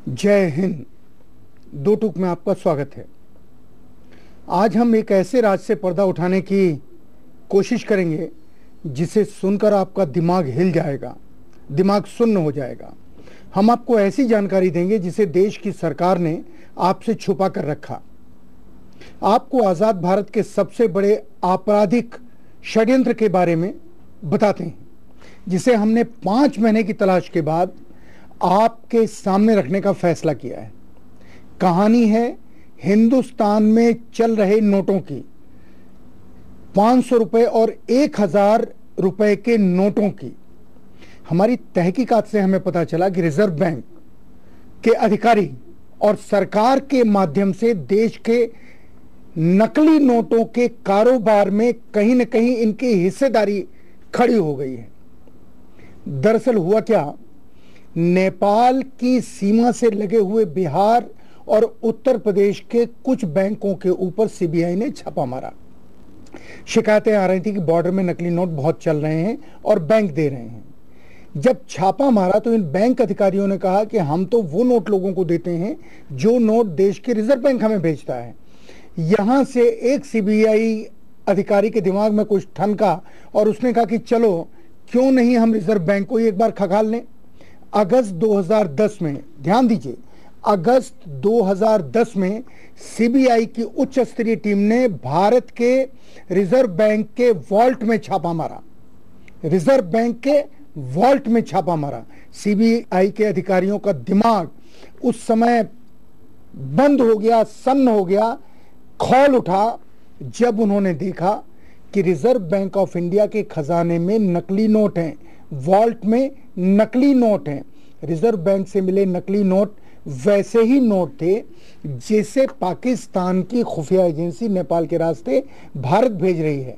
जय हिंद। दो टूक में आपका स्वागत है। आज हम एक ऐसे राज से पर्दा उठाने की कोशिश करेंगे जिसे सुनकर आपका दिमाग हिल जाएगा, दिमाग सुन्न हो जाएगा। हम आपको ऐसी जानकारी देंगे जिसे देश की सरकार ने आपसे छुपा कर रखा। आपको आज़ाद भारत के सबसे बड़े आपराधिक षड्यंत्र के बारे में बताते हैं, जिसे हमने 5 महीने की तलाश के बाद आपके सामने रखने का फैसला किया है। कहानी है हिंदुस्तान में चल रहे नोटों की, 500 रुपए और 1000 रुपए के नोटों की। हमारी तहकीकात से हमें पता चला कि रिजर्व बैंक के अधिकारी और सरकार के माध्यम से देश के नकली नोटों के कारोबार में कहीं न कहीं इनकी हिस्सेदारी खड़ी हो गई है। दरअसल हुआ क्या, नेपाल की सीमा से लगे हुए बिहार और उत्तर प्रदेश के कुछ बैंकों के ऊपर सीबीआई ने छापा मारा। शिकायतें आ रही थी कि बॉर्डर में नकली नोट बहुत चल रहे हैं और बैंक दे रहे हैं। जब छापा मारा तो इन बैंक अधिकारियों ने कहा कि हम तो वो नोट लोगों को देते हैं जो नोट देश के रिजर्व बैंक हमें भेजता है। यहां से एक सीबीआई अधिकारी के दिमाग में कुछ ठनका और उसने कहा कि चलो क्यों नहीं हम रिजर्व बैंक को एक बार खंगाल लें। अगस्त 2010 में, ध्यान दीजिए, अगस्त 2010 में सीबीआई की उच्च स्तरीय टीम ने भारत के रिजर्व बैंक के वॉल्ट में छापा मारा। रिजर्व बैंक के वॉल्ट में छापा मारा। सीबीआई के अधिकारियों का दिमाग उस समय बंद हो गया, सन्न हो गया, खौल उठा जब उन्होंने देखा कि रिजर्व बैंक ऑफ इंडिया के खजाने में नकली नोट हैं, वॉल्ट में नकली नोट हैं। रिजर्व बैंक से मिले नकली नोट वैसे ही नोट थे जिसे पाकिस्तान की खुफिया एजेंसी नेपाल के रास्ते भारत भेज रही है।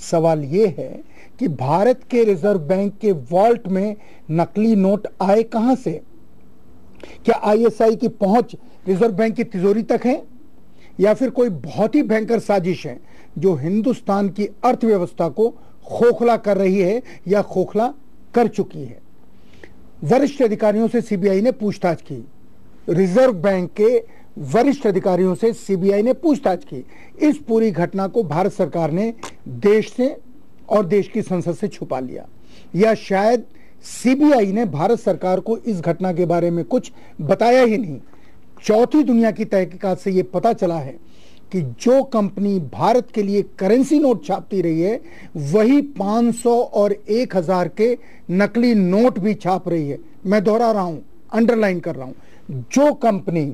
सवाल यह है कि भारत के रिजर्व बैंक के वॉल्ट में नकली नोट आए कहां से? क्या आईएसआई की पहुंच रिजर्व बैंक की तिजोरी तक है, या फिर कोई बहुत ही भयंकर साजिश है जो हिंदुस्तान की अर्थव्यवस्था को खोखला कर रही है या खोखला कर चुकी है? वरिष्ठ अधिकारियों से सीबीआई ने पूछताछ की। रिजर्व बैंक के वरिष्ठ अधिकारियों से सीबीआई ने पूछताछ की। इस पूरी घटना को भारत सरकार ने देश से और देश की संसद से छुपा लिया, या शायद सीबीआई ने भारत सरकार को इस घटना के बारे में कुछ बताया ही नहीं। चौथी दुनिया की तहकीकात से यह पता चला है कि जो कंपनी भारत के लिए करेंसी नोट छापती रही है वही 500 और 1000 के नकली नोट भी छाप रही है। मैं दोहरा रहा हूं, अंडरलाइन कर रहा हूं, जो कंपनी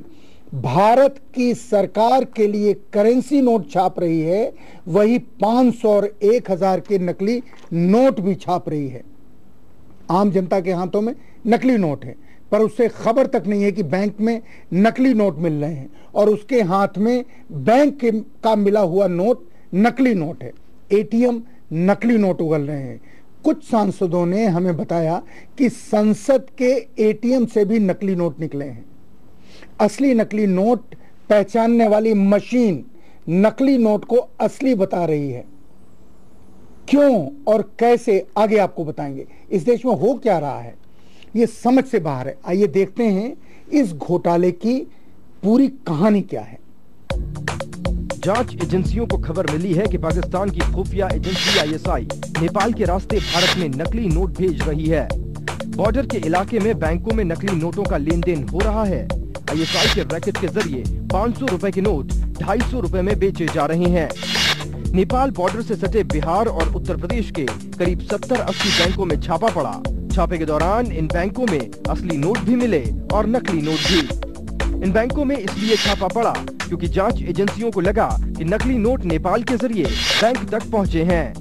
भारत की सरकार के लिए करेंसी नोट छाप रही है वही 500 और 1000 के नकली नोट भी छाप रही है। आम जनता के हाथों में नकली नोट है, पर उससे खबर तक नहीं है कि बैंक में नकली नोट मिल रहे हैं और उसके हाथ में बैंक का मिला हुआ नोट नकली नोट है। एटीएम नकली नोट उगल रहे हैं। कुछ सांसदों ने हमें बताया कि संसद के एटीएम से भी नकली नोट निकले हैं। असली नकली नोट पहचानने वाली मशीन नकली नोट को असली बता रही है। क्यों और कैसे, आगे आपको बताएंगे। इस देश में हो क्या रहा है ये समझ से बाहर है। आइए देखते हैं इस घोटाले की पूरी कहानी क्या है। जांच एजेंसियों को खबर मिली है कि पाकिस्तान की खुफिया एजेंसी आईएसआई नेपाल के रास्ते भारत में नकली नोट भेज रही है। बॉर्डर के इलाके में बैंकों में नकली नोटों का लेन देन हो रहा है। आईएसआई के रैकेट के जरिए 500 रुपए के नोट 250 रुपए में बेचे जा रहे हैं। नेपाल बॉर्डर से सटे बिहार और उत्तर प्रदेश के करीब 70-80 बैंकों में छापा पड़ा। छापे के दौरान इन बैंकों में असली नोट भी मिले और नकली नोट भी। इन बैंकों में इसलिए छापा पड़ा क्योंकि जांच एजेंसियों को लगा कि नकली नोट नेपाल के जरिए बैंक तक पहुंचे हैं।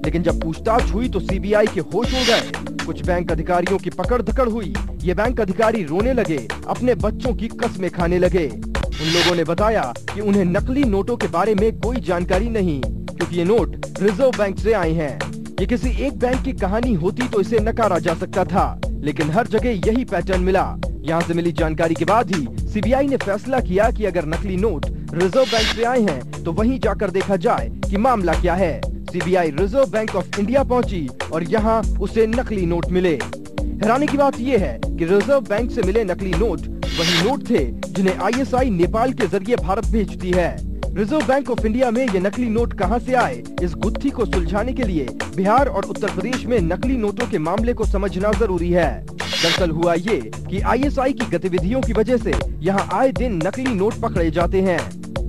लेकिन जब पूछताछ हुई तो सीबीआई के होश उड़ गए। कुछ बैंक अधिकारियों की पकड़ धकड़ हुई। ये बैंक अधिकारी रोने लगे, अपने बच्चों की कसमें खाने लगे। उन लोगों ने बताया कि उन्हें नकली नोटों के बारे में कोई जानकारी नहीं, क्योंकि ये नोट रिजर्व बैंक से आए हैं। ये किसी एक बैंक की कहानी होती तो इसे नकारा जा सकता था, लेकिन हर जगह यही पैटर्न मिला। यहाँ से मिली जानकारी के बाद ही सीबीआई ने फैसला किया कि अगर नकली नोट रिजर्व बैंक से आए हैं तो वहीं जाकर देखा जाए कि मामला क्या है। CBI reserve bank of India पहुंची और यहाँ उसे नकली नोट मिले। हैरानी की बात यह है कि रिजर्व बैंक से मिले नकली नोट वही नोट थे जिन्हें आईएसआई नेपाल के जरिए भारत भेजती है। रिजर्व बैंक ऑफ इंडिया में ये नकली नोट कहां से आए, इस गुत्थी को सुलझाने के लिए बिहार और उत्तर प्रदेश में नकली नोटों के मामले को समझना जरूरी है। दरअसल हुआ ये कि आईएसआई की गतिविधियों की वजह से यहाँ आए दिन नकली नोट पकड़े जाते हैं।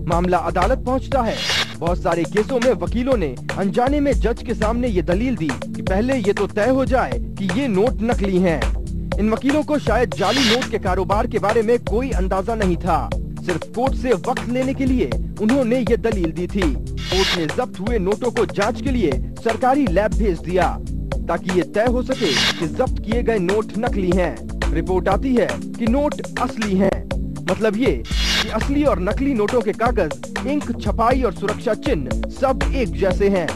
मामला अदालत पहुँचता है। बहुत सारे केसों में वकीलों ने अनजाने में जज के सामने ये दलील दी कि पहले ये तो तय हो जाए कि ये नोट नकली हैं। इन वकीलों को शायद जाली नोट के कारोबार के बारे में कोई अंदाजा नहीं था। सिर्फ कोर्ट से वक्त लेने के लिए उन्होंने ये दलील दी थी। कोर्ट ने जब्त हुए नोटों को जांच के लिए सरकारी लैब भेज दिया ताकि ये तय हो सके कि जब्त किए गए नोट नकली हैं। रिपोर्ट आती है कि नोट असली हैं। मतलब ये कि असली और नकली नोटों के कागज, इंक, छपाई और सुरक्षा चिन्ह सब एक जैसे हैं।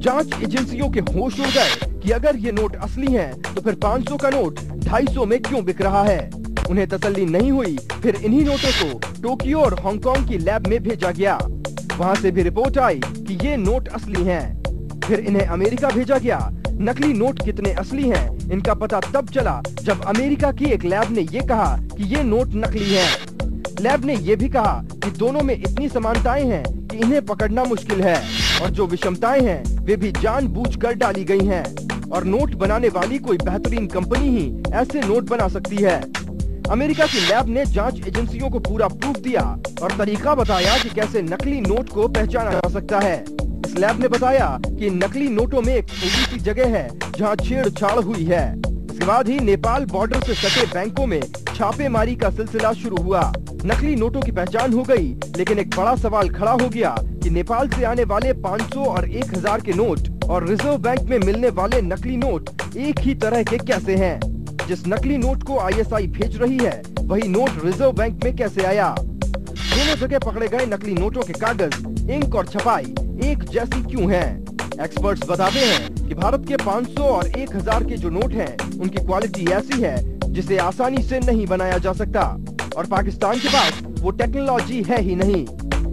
जांच एजेंसियों के होश उड़ गए कि अगर ये नोट असली हैं, तो फिर 500 का नोट 250 में क्यों बिक रहा है। उन्हें तसल्ली नहीं हुई। फिर इन्हीं नोटों को टोक्यो और हांगकांग की लैब में भेजा गया। वहां से भी रिपोर्ट आई कि ये नोट असली हैं। फिर इन्हें अमेरिका भेजा गया। नकली नोट कितने असली हैं, इनका पता तब चला जब अमेरिका की एक लैब ने ये कहा कि ये नोट नकली हैं। लैब ने ये भी कहा कि दोनों में इतनी समानताएं हैं कि इन्हें पकड़ना मुश्किल है और जो विषमताएं हैं वे भी जानबूझकर डाली गई हैं और नोट बनाने वाली कोई बेहतरीन कंपनी ही ऐसे नोट बना सकती है। अमेरिका की लैब ने जांच एजेंसियों को पूरा प्रूफ दिया और तरीका बताया कि कैसे नकली नोट को पहचाना जा सकता है। इस लैब ने बताया कि नकली नोटों में एक छोटी सी जगह है जहां छेड़छाड़ हुई है। इसके बाद ही नेपाल बॉर्डर से सटे बैंकों में छापेमारी का सिलसिला शुरू हुआ। नकली नोटों की पहचान हो गई, लेकिन एक बड़ा सवाल खड़ा हो गया कि नेपाल से आने वाले 500 और 1000 के नोट और रिजर्व बैंक में मिलने वाले नकली नोट एक ही तरह के कैसे हैं। जिस नकली नोट को आईएसआई भेज रही है वही नोट रिजर्व बैंक में कैसे आया। दोनों जगह पकड़े गए नकली नोटों के कागज, इंक और छपाई एक जैसी क्यों हैं? एक्सपर्ट्स बताते हैं कि भारत के 500 और 1000 के जो नोट हैं उनकी क्वालिटी ऐसी है जिसे आसानी से नहीं बनाया जा सकता और पाकिस्तान के पास वो टेक्नोलॉजी है ही नहीं।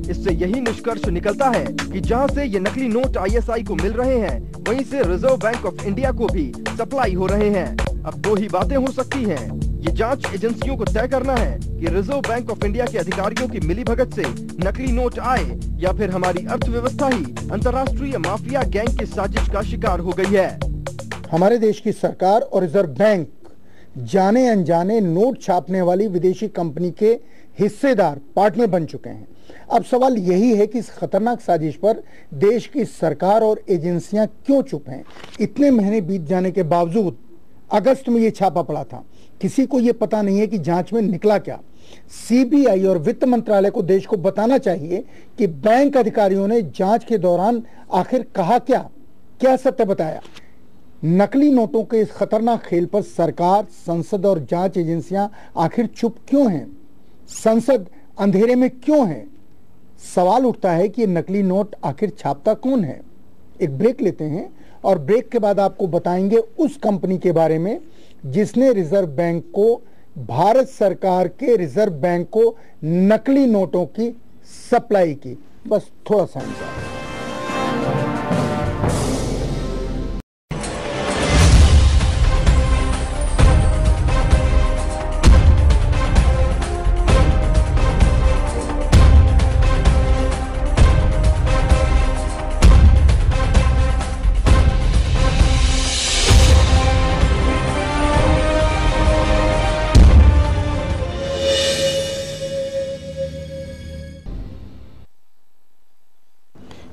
इससे यही निष्कर्ष निकलता है कि जहां से ये नकली नोट आईएसआई को मिल रहे हैं वहीं से रिजर्व बैंक ऑफ इंडिया को भी सप्लाई हो रहे हैं। अब दो ही बातें हो सकती हैं। ये जांच एजेंसियों को तय करना है कि रिजर्व बैंक ऑफ इंडिया के अधिकारियों की मिलीभगत से नकली नोट आए या फिर हमारी अर्थव्यवस्था ही अंतर्राष्ट्रीय माफिया गैंग की साजिश का शिकार हो गई है। हमारे देश की सरकार और रिजर्व बैंक जाने अनजाने नोट छापने वाली विदेशी कंपनी के हिस्सेदार, पार्टनर बन चुके हैं। अब सवाल यही है कि इस खतरनाक साजिश पर देश की सरकार और एजेंसियां क्यों चुप हैं। इतने महीने बीत जाने के बावजूद अगस्त में यह छापा पड़ा था। किसी को यह पता नहीं है कि जांच में निकला क्या। सीबीआई और वित्त मंत्रालय को देश को बताना चाहिए कि बैंक अधिकारियों ने जांच के दौरान आखिर कहा क्या सत्य बताया। नकली नोटों के इस खतरनाक खेल पर सरकार, संसद और जांच एजेंसियां आखिर चुप क्यों हैं? संसद अंधेरे में क्यों है? सवाल उठता है कि ये नकली नोट आखिर छापता कौन है। एक ब्रेक लेते हैं और ब्रेक के बाद आपको बताएंगे उस कंपनी के बारे में जिसने रिजर्व बैंक को, भारत सरकार के रिजर्व बैंक को नकली नोटों की सप्लाई की। बस थोड़ा सा इंतजार।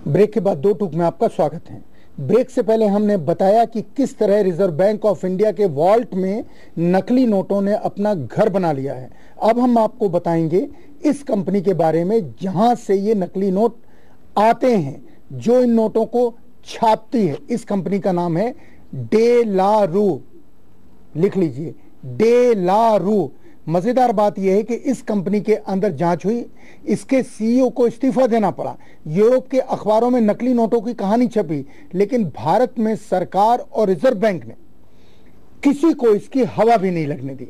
ब्रेक के बाद दो टूक में आपका स्वागत है। ब्रेक से पहले हमने बताया कि किस तरह रिजर्व बैंक ऑफ इंडिया के वॉल्ट में नकली नोटों ने अपना घर बना लिया है। अब हम आपको बताएंगे इस कंपनी के बारे में जहां से ये नकली नोट आते हैं, जो इन नोटों को छापती है। इस कंपनी का नाम है डे ला रू। लिख लीजिए, डे ला रू। मजेदार बात यह है कि इस कंपनी के अंदर जांच हुई, इसके सीईओ को इस्तीफा देना पड़ा। यूरोप के अखबारों में नकली नोटों की कहानी छपी, लेकिन भारत में सरकार और रिजर्व बैंक ने किसी को इसकी हवा भी नहीं लगने दी।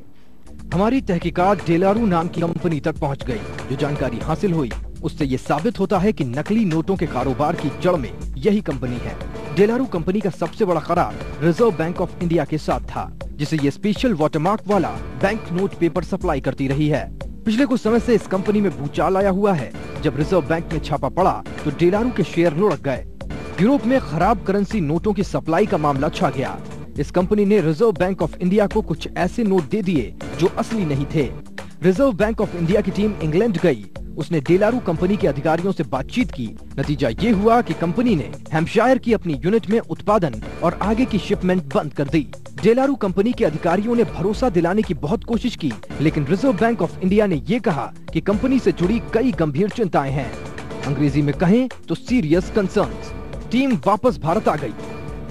हमारी तहकीकात डेलारू नाम की कंपनी तक पहुंच गई। जो जानकारी हासिल हुई उससे ये साबित होता है कि नकली नोटों के कारोबार की जड़ में यही कंपनी है। डेलारू कंपनी का सबसे बड़ा करार रिजर्व बैंक ऑफ इंडिया के साथ था, जिसे ये स्पेशल वाटरमार्क वाला बैंक नोट पेपर सप्लाई करती रही है। पिछले कुछ समय से इस कंपनी में भूचाल आया हुआ है। जब रिजर्व बैंक में छापा पड़ा तो डेलारू के शेयर लुढ़क गए। यूरोप में खराब करेंसी नोटों की सप्लाई का मामला छा गया। इस कंपनी ने रिजर्व बैंक ऑफ इंडिया को कुछ ऐसे नोट दे दिए जो असली नहीं थे। रिजर्व बैंक ऑफ इंडिया की टीम इंग्लैंड गई। उसने डेलारू कंपनी के अधिकारियों से बातचीत की। नतीजा ये हुआ कि कंपनी ने हैम्पशायर की अपनी यूनिट में उत्पादन और आगे की शिपमेंट बंद कर दी। डेलारू कंपनी के अधिकारियों ने भरोसा दिलाने की बहुत कोशिश की, लेकिन रिजर्व बैंक ऑफ इंडिया ने ये कहा कि कंपनी से जुड़ी कई गंभीर चिंताएं हैं। अंग्रेजी में कहें तो सीरियस कंसर्न्स। टीम वापस भारत आ गई।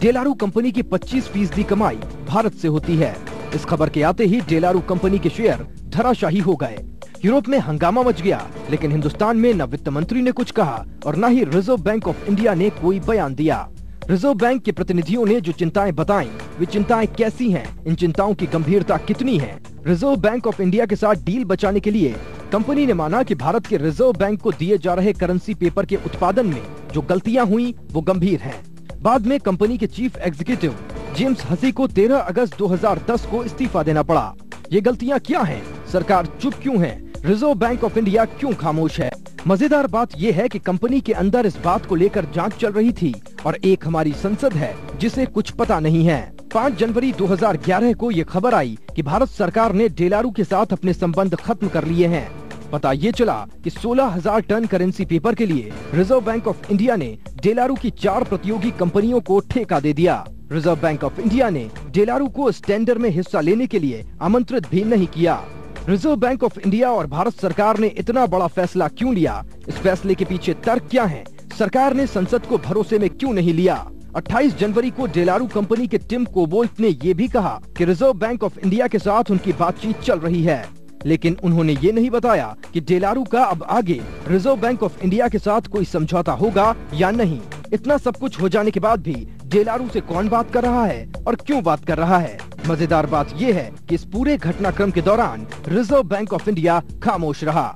डेलारू कंपनी की 25% कमाई भारत से होती है। इस खबर के आते ही डेलारू कंपनी के शेयर धराशाही हो गए। यूरोप में हंगामा मच गया, लेकिन हिंदुस्तान में न वित्त मंत्री ने कुछ कहा और न ही रिजर्व बैंक ऑफ इंडिया ने कोई बयान दिया। रिजर्व बैंक के प्रतिनिधियों ने जो चिंताएं बताईं, वे चिंताएं कैसी हैं? इन चिंताओं की गंभीरता कितनी है? रिजर्व बैंक ऑफ इंडिया के साथ डील बचाने के लिए कंपनी ने माना कि भारत के रिजर्व बैंक को दिए जा रहे करेंसी पेपर के उत्पादन में जो गलतियां हुई वो गंभीर हैं। बाद में कंपनी के चीफ एग्जीक्यूटिव जेम्स हसी को 13 अगस्त 2010 को इस्तीफा देना पड़ा। ये गलतियां क्या हैं? सरकार चुप क्यों है? रिजर्व बैंक ऑफ इंडिया क्यों खामोश है? मजेदार बात यह है कि कंपनी के अंदर इस बात को लेकर जांच चल रही थी और एक हमारी संसद है जिसे कुछ पता नहीं है। 5 जनवरी 2011 को ये खबर आई कि भारत सरकार ने डेलारू के साथ अपने संबंध खत्म कर लिए हैं। पता ये चला कि 16,000 टन करेंसी पेपर के लिए रिजर्व बैंक ऑफ इंडिया ने डेलारू की 4 प्रतियोगी कंपनियों को ठेका दे दिया। रिजर्व बैंक ऑफ इंडिया ने डेलारू को इस टेंडर में हिस्सा लेने के लिए आमंत्रित भी नहीं किया। रिजर्व बैंक ऑफ इंडिया और भारत सरकार ने इतना बड़ा फैसला क्यों लिया? इस फैसले के पीछे तर्क क्या है? सरकार ने संसद को भरोसे में क्यों नहीं लिया? 28 जनवरी को डेलारू कंपनी के टिम कोबोल्ट ने ये भी कहा कि रिजर्व बैंक ऑफ इंडिया के साथ उनकी बातचीत चल रही है, लेकिन उन्होंने ये नहीं बताया कि डेलारू का अब आगे रिजर्व बैंक ऑफ इंडिया के साथ कोई समझौता होगा या नहीं। इतना सब कुछ हो जाने के बाद भी डेलारू से कौन बात कर रहा है और क्यों बात कर रहा है? मजेदार बात ये है कि इस पूरे घटनाक्रम के दौरान रिजर्व बैंक ऑफ इंडिया खामोश रहा।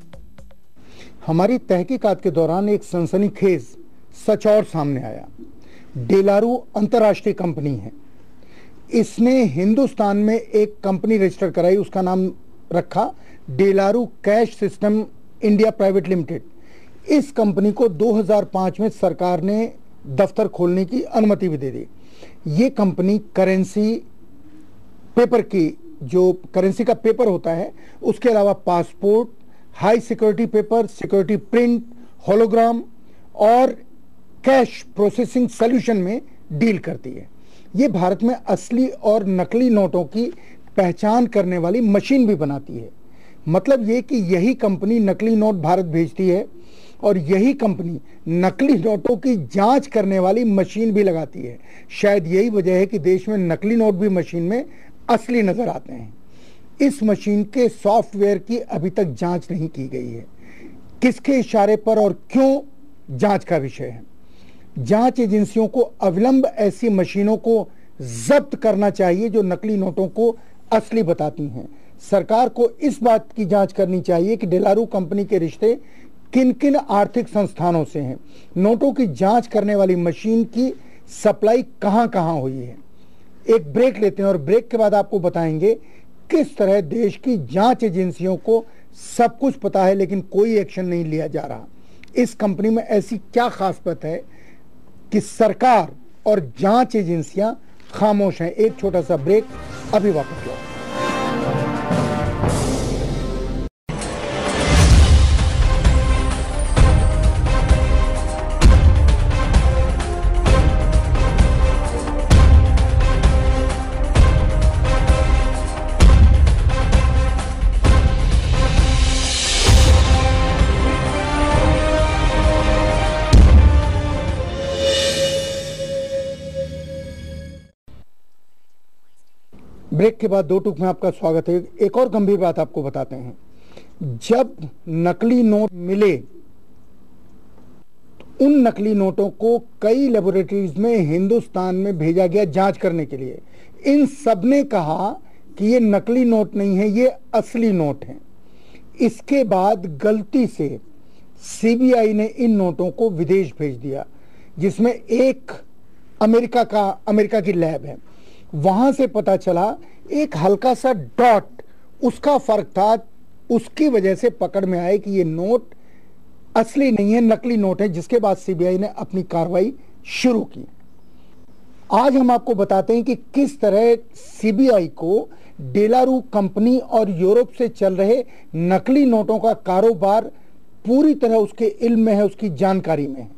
हमारी तहकीकात के दौरान एक सनसनीखेज सच और सामने आया। डेलारू अंतर्राष्ट्रीय कंपनी है। इसने हिंदुस्तान में एक कंपनी रजिस्टर कराई, उसका नाम रखा De La Rue cash system India private limited. इस कंपनी को 2005 में सरकार ने दफ्तर खोलने की अनुमति भी दे दी। ये कंपनी करेंसी पेपर की, जो करेंसी का पेपर होता है, उसके अलावा passport, high security paper, security print, hologram और कैश प्रोसेसिंग सॉल्यूशन में डील करती है। ये भारत में असली और नकली नोटों की पहचान करने वाली मशीन भी बनाती है। मतलब ये कि यही कंपनी नकली नोट भारत भेजती है और यही कंपनी नकली नोटों की जांच करने वाली मशीन भी लगाती है। शायद यही वजह है कि देश में नकली नोट भी मशीन में असली नजर आते हैं। इस मशीन के सॉफ्टवेयर की अभी तक जांच नहीं की गई है। किसके इशारे पर और क्यों, जांच का विषय है। जांच एजेंसियों को अविलंब ऐसी मशीनों को जब्त करना चाहिए जो नकली नोटों को असली बताती हैं। सरकार को इस बात की जांच करनी चाहिए कि डेलारू कंपनी के रिश्ते किन किन आर्थिक संस्थानों से हैं। नोटों की जांच करने वाली मशीन की सप्लाई कहां कहां हुई है। एक ब्रेक लेते हैं और ब्रेक के बाद आपको बताएंगे किस तरह देश की जांच एजेंसियों को सब कुछ पता है लेकिन कोई एक्शन नहीं लिया जा रहा। इस कंपनी में ऐसी क्या खास बात है कि सरकार और जांच एजेंसियां खामोश हैं। एक छोटा सा ब्रेक, अभी वापस लौट। ब्रेक के बाद 2 टूक में आपका स्वागत है। एक और गंभीर बात आपको बताते हैं। जब नकली नोट मिले, उन नकली नोटों को कई लेबोरेटरीज में हिंदुस्तान में भेजा गया जांच करने के लिए। इन सब ने कहा कि ये नकली नोट नहीं है, ये असली नोट है। इसके बाद गलती से सीबीआई ने इन नोटों को विदेश भेज दिया, जिसमें एक अमेरिका की लैब है। वहां से पता चला एक हल्का सा डॉट उसका फर्क था, उसकी वजह से पकड़ में आए कि ये नोट असली नहीं है, नकली नोट है, जिसके बाद सीबीआई ने अपनी कार्रवाई शुरू की। आज हम आपको बताते हैं कि किस तरह सीबीआई को डेलारू कंपनी और यूरोप से चल रहे नकली नोटों का कारोबार पूरी तरह उसके इल्म में है, उसकी जानकारी में है।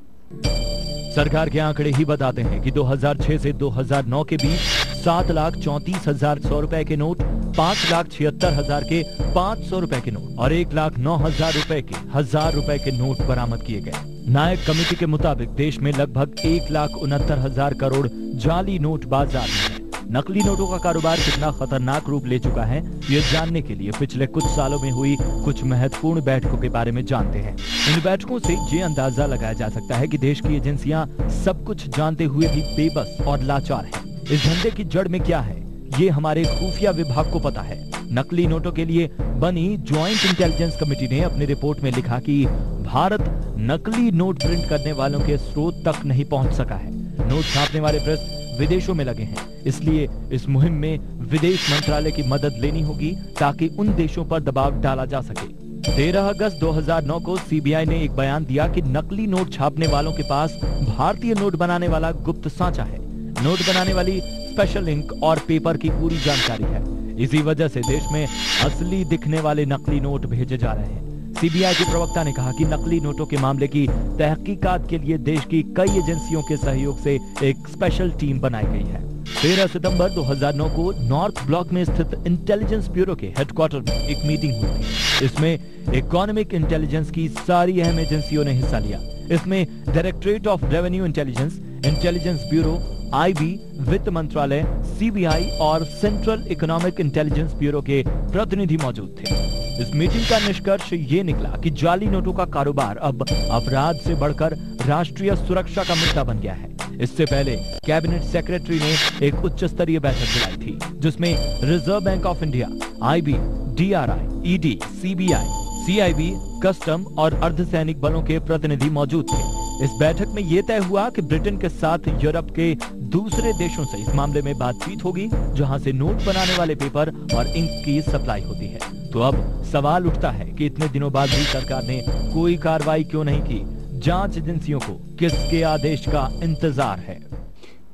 सरकार के आंकड़े ही बताते हैं कि 2006 से 2009 के बीच 7,34,100 रुपए के नोट, 5,76,000 के 500 रुपए के नोट और 1,09,000 रुपए के 1,000 रुपए के नोट बरामद किए गए। नायक कमेटी के मुताबिक देश में लगभग 1,69,000 करोड़ जाली नोट बाजार में है। नकली नोटों का कारोबार कितना खतरनाक रूप ले चुका है, ये जानने के लिए पिछले कुछ सालों में हुई कुछ महत्वपूर्ण बैठकों के बारे में जानते हैं। इन बैठकों से ये अंदाजा लगाया जा सकता है कि देश की एजेंसियां सब कुछ जानते हुए भी बेबस और लाचार हैं। इस धंधे की जड़ में क्या है, ये हमारे खुफिया विभाग को पता है। नकली नोटों के लिए बनी ज्वाइंट इंटेलिजेंस कमेटी ने अपनी रिपोर्ट में लिखा कि भारत नकली नोट प्रिंट करने वालों के स्रोत तक नहीं पहुंच सका है। नोट छापने वाले प्रेस विदेशों में लगे हैं, इसलिए इस मुहिम में विदेश मंत्रालय की मदद लेनी होगी ताकि उन देशों पर दबाव डाला जा सके। 13 अगस्त 2009 को सीबीआई ने एक बयान दिया कि नकली नोट छापने वालों के पास भारतीय नोट बनाने वाला गुप्त सांचा है। नोट बनाने वाली स्पेशल इंक और पेपर की पूरी जानकारी है। इसी वजह से देश में असली दिखने वाले नकली नोट भेजे जा रहे हैं। सीबीआई के प्रवक्ता ने कहा कि नकली नोटों के मामले की तहकीकात के लिए देश की कई एजेंसियों के सहयोग से एक स्पेशल टीम बनाई गई है। 13 सितंबर 2009 को नॉर्थ ब्लॉक में स्थित इंटेलिजेंस ब्यूरो के हेडक्वार्टर में एक मीटिंग हुई थी। इसमें इकोनॉमिक इंटेलिजेंस की सारी अहम एजेंसियों ने हिस्सा लिया। इसमें directorate of revenue intelligence, intelligence bureau, IB, वित्त मंत्रालय, सीबीआई और सेंट्रल इकोनॉमिक इंटेलिजेंस ब्यूरो के प्रतिनिधि मौजूद थे। इस मीटिंग का निष्कर्ष ये निकला कि जाली नोटों का कारोबार अब अपराध से बढ़कर राष्ट्रीय सुरक्षा का मुद्दा बन गया है। इससे पहले कैबिनेट सेक्रेटरी ने एक उच्च स्तरीय बैठक बुलाई थी, जिसमें reserve bank of India, IB, DRI, ED, CBI, CIB, custom और अर्धसैनिक बलों के प्रतिनिधि मौजूद थे। इस बैठक में यह तय हुआ कि ब्रिटेन के साथ यूरोप के दूसरे देशों से इस मामले में बातचीत होगी, जहां से नोट बनाने वाले पेपर और इंक की सप्लाई होती है। तो अब सवाल उठता है कि इतने दिनों बाद भी सरकार ने कोई कार्रवाई क्यों नहीं की? जांच एजेंसियों को किसके आदेश का इंतजार है?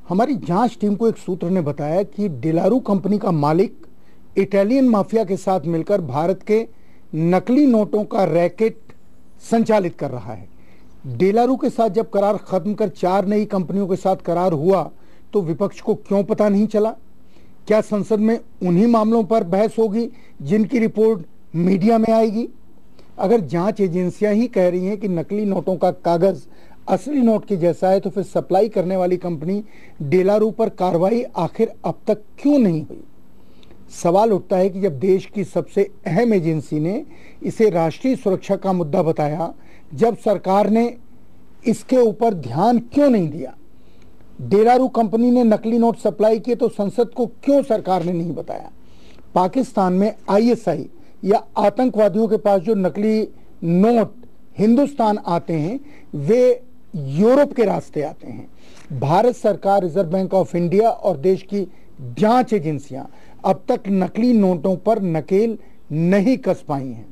हमारी जांच टीम को एक सूत्र ने बताया कि डेलारू कंपनी का मालिक इटालियन माफिया के साथ मिलकर भारत के नकली नोटों का रैकेट संचालित कर रहा है। डेलारू के साथ जब करार खत्म कर 4 नई कंपनियों के साथ करार हुआ तो विपक्ष को क्यों पता नहीं चला? क्या संसद में उन्हीं मामलों पर बहस होगी जिनकी रिपोर्ट मीडिया में आएगी? अगर जांच एजेंसियां ही कह रही हैं कि नकली नोटों का कागज असली नोट के जैसा है, तो फिर सप्लाई करने वाली कंपनी डेलारू पर कार्रवाई आखिर अब तक क्यों नहीं हुई? सवाल उठता है कि जब देश की सबसे अहम एजेंसी ने इसे राष्ट्रीय सुरक्षा का मुद्दा बताया, जब सरकार ने इसके ऊपर ध्यान क्यों नहीं दिया? डेलारू कंपनी ने नकली नोट सप्लाई किए तो संसद को क्यों सरकार ने नहीं बताया? पाकिस्तान में आईएसआई या आतंकवादियों के पास जो नकली नोट हिंदुस्तान आते हैं, वे यूरोप के रास्ते आते हैं। भारत सरकार, रिजर्व बैंक ऑफ इंडिया और देश की जांच एजेंसियां अब तक नकली नोटों पर नकेल नहीं कस पाई हैं।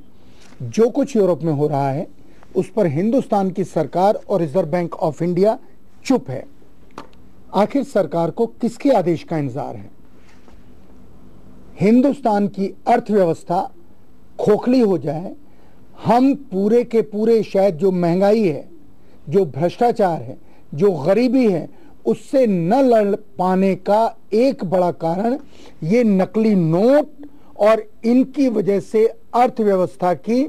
जो कुछ यूरोप में हो रहा है उस पर हिंदुस्तान की सरकार और रिजर्व बैंक ऑफ इंडिया चुप है। आखिर सरकार को किसके आदेश का इंतजार है? हिंदुस्तान की अर्थव्यवस्था खोखली हो जाए, हम पूरे के पूरे, शायद जो महंगाई है, जो भ्रष्टाचार है, जो गरीबी है, उससे न लड़ पाने का एक बड़ा कारण ये नकली नोट और इनकी वजह से अर्थव्यवस्था की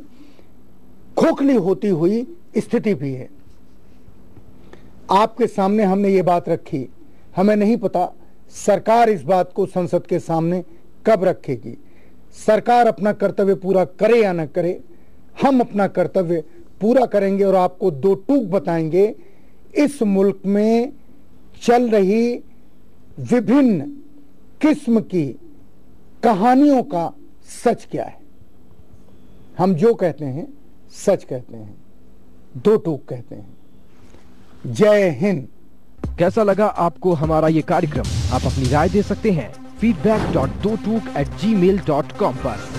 खोखली होती हुई स्थिति भी है। आपके सामने हमने ये बात रखी, हमें नहीं पता सरकार इस बात को संसद के सामने कब रखेगी। सरकार अपना कर्तव्य पूरा करे या न करे, हम अपना कर्तव्य पूरा करेंगे और आपको दो टूक बताएंगे इस मुल्क में चल रही विभिन्न किस्म की कहानियों का सच क्या है। हम जो कहते हैं सच कहते हैं, दो टूक कहते हैं। जय हिंद। कैसा लगा आपको हमारा ये कार्यक्रम? आप अपनी राय दे सकते हैं feedback.dotook@gmail.com पर।